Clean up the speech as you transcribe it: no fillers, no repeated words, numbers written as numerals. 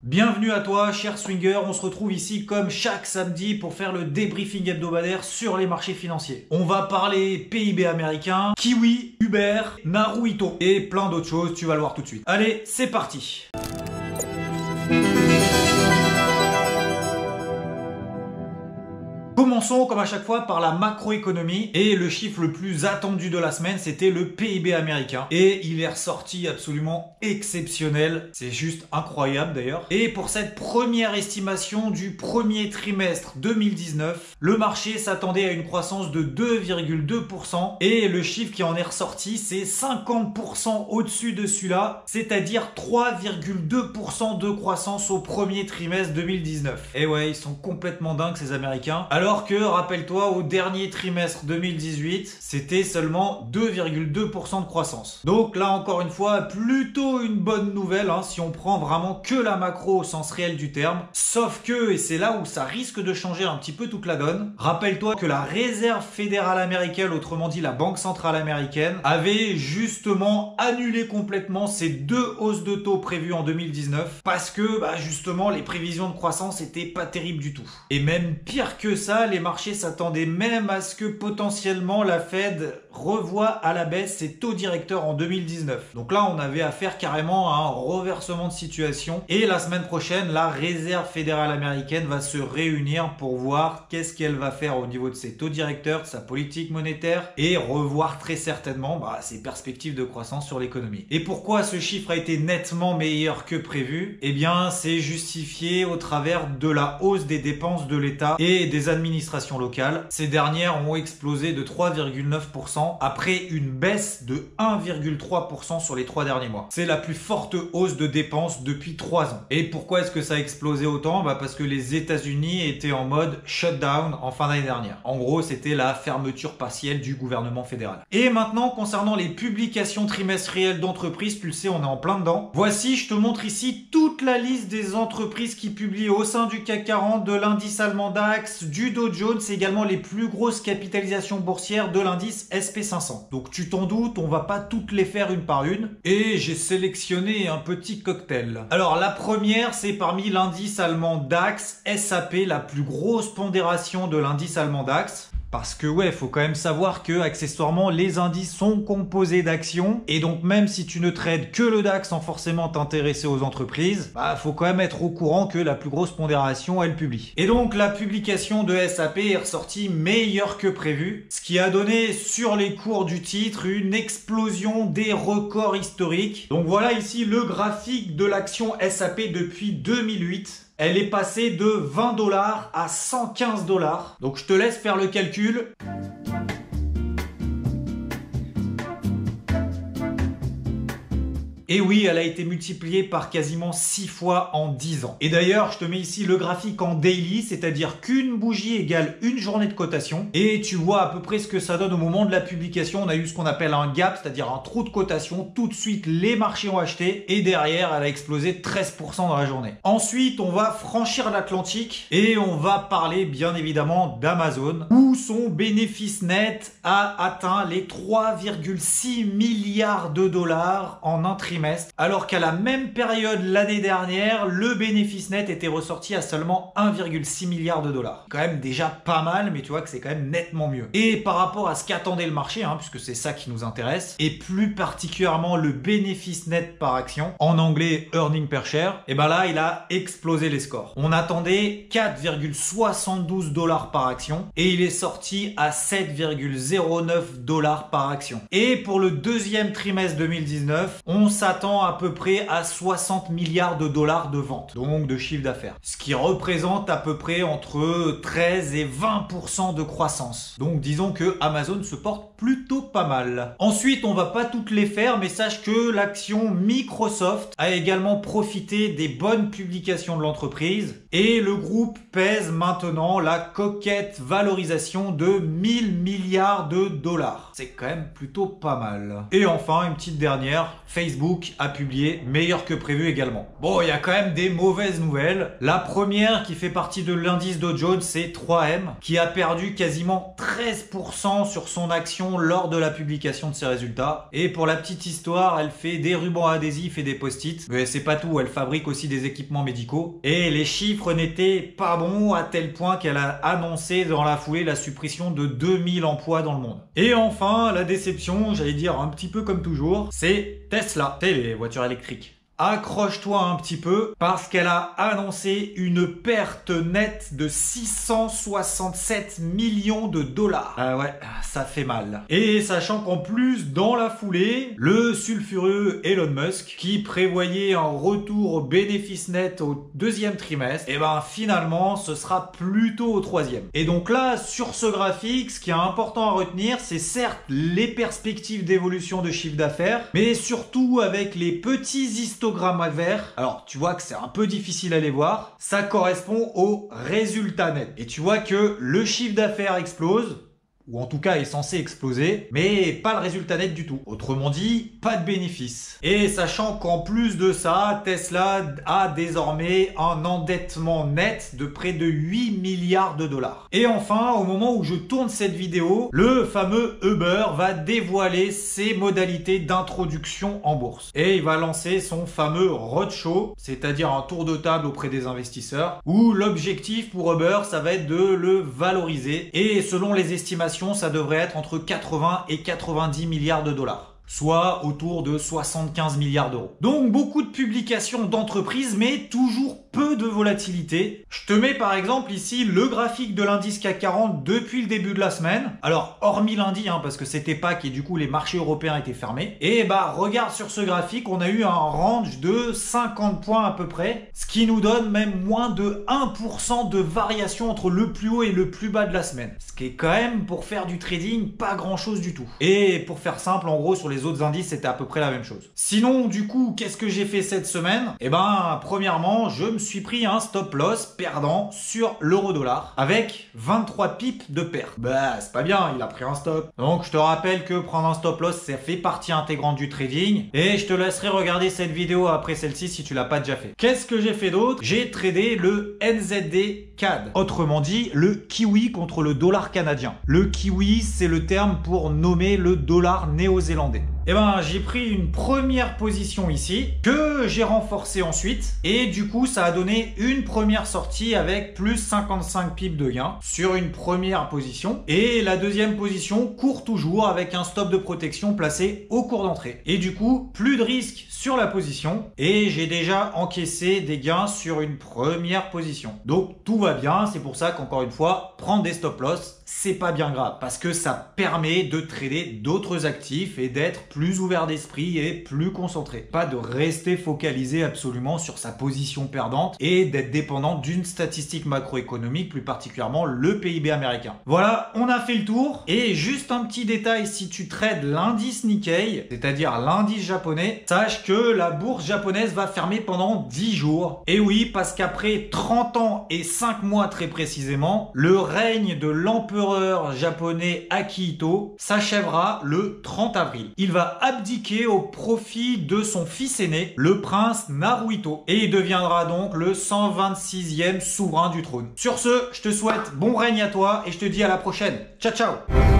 Bienvenue à toi, cher swinger. On se retrouve ici comme chaque samedi pour faire le débriefing hebdomadaire sur les marchés financiers. On va parler PIB américain, Kiwi, Uber, Naruhito et plein d'autres choses. Tu vas le voir tout de suite. Allez, c'est parti. Commençons comme à chaque fois par la macroéconomie et le chiffre le plus attendu de la semaine, c'était le PIB américain et il est ressorti absolument exceptionnel, c'est juste incroyable d'ailleurs. Et pour cette première estimation du premier trimestre 2019, le marché s'attendait à une croissance de 2,2% et le chiffre qui en est ressorti, c'est 50% au-dessus de celui-là, c'est-à-dire 3,2% de croissance au premier trimestre 2019. Et ouais, ils sont complètement dingues ces Américains. Alors que, rappelle-toi, au dernier trimestre 2018, c'était seulement 2,2% de croissance. Donc là, encore une fois, plutôt une bonne nouvelle, hein, si on prend vraiment que la macro au sens réel du terme. Sauf que, et c'est là où ça risque de changer un petit peu toute la donne, rappelle-toi que la Réserve fédérale américaine, autrement dit la Banque centrale américaine, avait justement annulé complètement ces deux hausses de taux prévues en 2019 parce que, justement, les prévisions de croissance étaient pas terribles du tout. Et même pire que ça, les marchés s'attendaient même à ce que potentiellement la Fed revoie à la baisse ses taux directeurs en 2019. Donc là, on avait affaire carrément à un reversement de situation. Et la semaine prochaine, la Réserve fédérale américaine va se réunir pour voir qu'est-ce qu'elle va faire au niveau de ses taux directeurs, de sa politique monétaire et revoir très certainement ses perspectives de croissance sur l'économie. Et pourquoi ce chiffre a été nettement meilleur que prévu? Eh bien, c'est justifié au travers de la hausse des dépenses de l'État et des administrations locales. Ces dernières ont explosé de 3,9% après une baisse de 1,3% sur les 3 derniers mois. C'est la plus forte hausse de dépenses depuis 3 ans. Et pourquoi est-ce que ça a explosé autant? Parce que les États-Unis étaient en mode shutdown en fin d'année dernière. En gros, c'était la fermeture partielle du gouvernement fédéral. Et maintenant, concernant les publications trimestrielles d'entreprises, tu le sais, on est en plein dedans. Voici, je te montre ici toute la liste des entreprises qui publient au sein du CAC 40, de l'indice allemand DAX, du Dow Jones, c'est également les plus grosses capitalisations boursières de l'indice SP500. Donc tu t'en doutes, on va pas toutes les faire une par une. Et j'ai sélectionné un petit cocktail. Alors la première, c'est parmi l'indice allemand DAX, SAP, la plus grosse pondération de l'indice allemand DAX. Parce que ouais, faut quand même savoir que accessoirement les indices sont composés d'actions et donc même si tu ne trades que le DAX sans forcément t'intéresser aux entreprises, faut quand même être au courant que la plus grosse pondération elle publie. Et donc la publication de SAP est ressortie meilleure que prévu, ce qui a donné sur les cours du titre une explosion des records historiques. Donc voilà ici le graphique de l'action SAP depuis 2008. Elle est passée de 20 $ à 115 $. Donc je te laisse faire le calcul. Et oui, elle a été multipliée par quasiment 6 fois en 10 ans. Et d'ailleurs, je te mets ici le graphique en daily, c'est-à-dire qu'une bougie égale une journée de cotation. Et tu vois à peu près ce que ça donne au moment de la publication. On a eu ce qu'on appelle un gap, c'est-à-dire un trou de cotation. Tout de suite, les marchés ont acheté et derrière, elle a explosé de 13% dans la journée. Ensuite, on va franchir l'Atlantique et on va parler bien évidemment d'Amazon, où son bénéfice net a atteint les 3,6 milliards de dollars en un trimestre. Alors qu'à la même période l'année dernière, le bénéfice net était ressorti à seulement 1,6 milliard de dollars. Quand même déjà pas mal, mais tu vois que c'est quand même nettement mieux. Et par rapport à ce qu'attendait le marché, puisque c'est ça qui nous intéresse, et plus particulièrement le bénéfice net par action, en anglais earning per share, et là il a explosé les scores. On attendait 4,72 $ par action et il est sorti à 7,09 $ par action. Et pour le deuxième trimestre 2019, on s'attend à peu près à 60 milliards de dollars de vente, donc de chiffre d'affaires. Ce qui représente à peu près entre 13 et 20% de croissance. Donc disons que Amazon se porte plutôt pas mal. Ensuite, on va pas toutes les faire, mais sache que l'action Microsoft a également profité des bonnes publications de l'entreprise et le groupe pèse maintenant la coquette valorisation de 1000 milliards de dollars. C'est quand même plutôt pas mal. Et enfin, une petite dernière, Facebook Facebook a publié, meilleur que prévu également. Bon, il y a quand même des mauvaises nouvelles. La première qui fait partie de l'indice Dow Jones, c'est 3M, qui a perdu quasiment 13% sur son action lors de la publication de ses résultats. Et pour la petite histoire, elle fait des rubans adhésifs et des post-it. Mais c'est pas tout, elle fabrique aussi des équipements médicaux. Et les chiffres n'étaient pas bons à tel point qu'elle a annoncé dans la foulée la suppression de 2000 emplois dans le monde. Et enfin, la déception, j'allais dire un petit peu comme toujours, c'est Tesla, les voitures électriques. Accroche-toi un petit peu parce qu'elle a annoncé une perte nette de 667 millions de dollars. Ah ouais, ça fait mal. Et sachant qu'en plus, dans la foulée, le sulfureux Elon Musk, qui prévoyait un retour au bénéfice net au deuxième trimestre, et ben finalement, ce sera plutôt au troisième. Et donc là, sur ce graphique, ce qui est important à retenir, c'est certes les perspectives d'évolution de chiffre d'affaires, mais surtout avec les petits histogrammes à vert. Alors, tu vois que c'est un peu difficile à les voir. Ça correspond au résultat net. Et tu vois que le chiffre d'affaires explose, ou en tout cas est censé exploser, mais pas le résultat net du tout. Autrement dit, pas de bénéfice. Et sachant qu'en plus de ça, Tesla a désormais un endettement net de près de 8 milliards de dollars. Et enfin, au moment où je tourne cette vidéo, le fameux Uber va dévoiler ses modalités d'introduction en bourse. Et il va lancer son fameux roadshow, c'est-à-dire un tour de table auprès des investisseurs, où l'objectif pour Uber, ça va être de le valoriser. Et selon les estimations, ça devrait être entre 80 et 90 milliards de dollars. Soit autour de 75 milliards d'euros. Donc beaucoup de publications d'entreprises, mais toujours peu de volatilité. Je te mets par exemple ici le graphique de l'indice CAC 40 depuis le début de la semaine. Alors hormis lundi, parce que c'était Pâques et du coup les marchés européens étaient fermés. Et bah regarde sur ce graphique, on a eu un range de 50 points à peu près, ce qui nous donne même moins de 1% de variation entre le plus haut et le plus bas de la semaine. Ce qui est quand même, pour faire du trading, pas grand chose du tout. Et pour faire simple, en gros sur les autres indices, c'était à peu près la même chose. Sinon, du coup, qu'est-ce que j'ai fait cette semaine? Eh ben, premièrement, je me suis pris un stop loss perdant sur l'euro-dollar avec 23 pips de perte. Bah, c'est pas bien, il a pris un stop. Donc, je te rappelle que prendre un stop loss, ça fait partie intégrante du trading. Et je te laisserai regarder cette vidéo après celle-ci si tu l'as pas déjà fait. Qu'est-ce que j'ai fait d'autre? J'ai tradé le NZD CAD. Autrement dit, le kiwi contre le dollar canadien. Le kiwi, c'est le terme pour nommer le dollar néo-zélandais. Eh ben, j'ai pris une première position ici, que j'ai renforcée ensuite, et du coup, ça a donné une première sortie avec plus 55 pips de gain sur une première position, et la deuxième position court toujours avec un stop de protection placé au cours d'entrée. Et du coup, plus de risque sur la position, et j'ai déjà encaissé des gains sur une première position. Donc, tout va bien, c'est pour ça qu'encore une fois, prendre des stop loss, c'est pas bien grave, parce que ça permet de trader d'autres actifs et d'être plus ouvert d'esprit et plus concentré. Pas de rester focalisé absolument sur sa position perdante et d'être dépendant d'une statistique macroéconomique, plus particulièrement le PIB américain. Voilà, on a fait le tour. Et juste un petit détail, si tu trades l'indice Nikkei, c'est-à-dire l'indice japonais, sache que la bourse japonaise va fermer pendant 10 jours. Et oui, parce qu'après 30 ans et 5 mois très précisément, le règne de l'empereur japonais Akihito s'achèvera le 30 avril. Il va abdiquer au profit de son fils aîné, le prince Naruhito, et il deviendra donc le 126e souverain du trône. Sur ce, je te souhaite bon règne à toi et je te dis à la prochaine. Ciao ciao.